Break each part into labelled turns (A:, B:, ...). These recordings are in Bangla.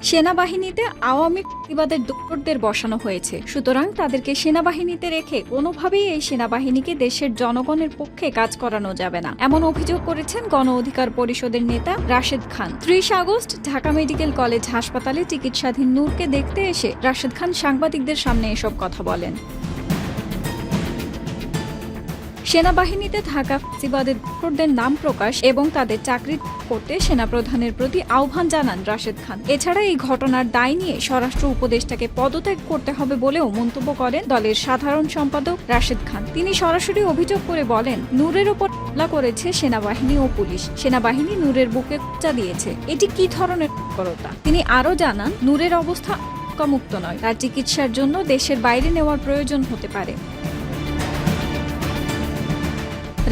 A: সেনাবাহিনীতে আওয়ামী প্রতিবাদের দোসরদের বসানো হয়েছে, সুতরাং তাদেরকে সেনাবাহিনীতে রেখে কোনোভাবেই এই সেনাবাহিনীকে দেশের জনগণের পক্ষে কাজ করানো যাবে না, এমন অভিযোগ করেছেন গণ অধিকার পরিষদের নেতা Rashed Khan. ৩০ August Dhaka medical college হাসপাতালে চিকিৎসাধীন নূরকে দেখতে এসে রাশেদ খান সাংবাদিকদের সামনে এসব কথা বলেন। সেনাবাহিনীতে থাকা ফ্যাসিবাদের দোসরদের নাম প্রকাশ এবং তাদের চাকরি করতে সেনাপ্রধানের প্রতি আহ্বান জানান রাশেদ খান। এছাড়া এই ঘটনার দায় নিয়ে স্বরাষ্ট্র উপদেষ্টাকে পদত্যাগ করতে হবে বলেও মন্তব্য করেন দলের সাধারণ সম্পাদক রাশেদ খান। তিনি সরাসরি অভিযোগ করে বলেন, নূরের ওপর হামলা করেছে সেনাবাহিনী ও পুলিশ। সেনাবাহিনী নূরের বুকে খোঁচা দিয়েছে। এটি কি ধরনের তৎপরতা? তিনি আরও জানান, নূরের অবস্থা আশঙ্কামুক্ত নয়, তার চিকিৎসার জন্য দেশের বাইরে নেওয়ার প্রয়োজন হতে পারে।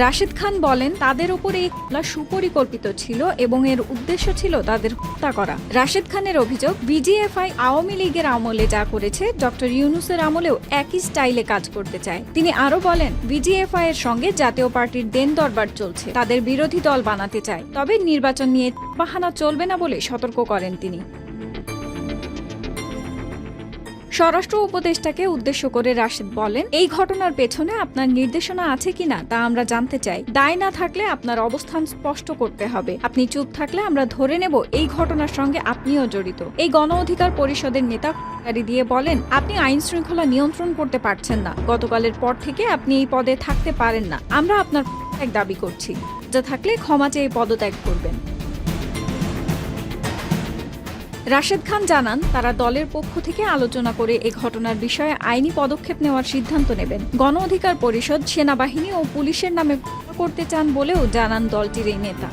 A: রাশেদ খান বলেন, তাদের উপর এই হামলা সুপরিকল্পিত ছিল এবং এর উদ্দেশ্য ছিল তাদের হত্যা করা। রাশেদ খানের অভিযোগ, বিজিএফআই আওয়ামী লীগের আমলে যা করেছে ডক্টর ইউনূসের আমলেও একই স্টাইলে কাজ করতে চায়। তিনি আরও বলেন, বিজিএফআই এর সঙ্গে জাতীয় পার্টির দেন দরবার চলছে, তাদের বিরোধী দল বানাতে চায়, তবে নির্বাচন নিয়ে বাহানা চলবে না বলে সতর্ক করেন তিনি। স্বরাষ্ট্র উপদেষ্টাকে উদ্দেশ্য করে রাশেদ বলেন, এই ঘটনার পেছনে আপনার নির্দেশনা আছে কিনা তা আমরা জানতে চাই। দায় না থাকলে আপনার অবস্থান স্পষ্ট করতে হবে। আপনি চুপ থাকলে আমরা ধরে নেব এই ঘটনার সঙ্গে আপনিও জড়িত। এই গণ অধিকার পরিষদের নেতা দিয়ে বলেন, আপনি আইন শৃঙ্খলা নিয়ন্ত্রণ করতে পারছেন না। গতকালের পর থেকে আপনি এই পদে থাকতে পারেন না। আমরা আপনার পদত্যাগ দাবি করছি। যা থাকলে ক্ষমা চেয়ে পদত্যাগ করবেন। রাশেদ খান জানান, তারা দলের পক্ষ থেকে আলোচনা করে এ ঘটনার বিষয়ে আইনি পদক্ষেপ নেওয়ার সিদ্ধান্ত নেবেন। গণ অধিকার পরিষদ সেনাবাহিনী ও পুলিশের নামে করতে চান বলেও জানান দলটির এই নেতা।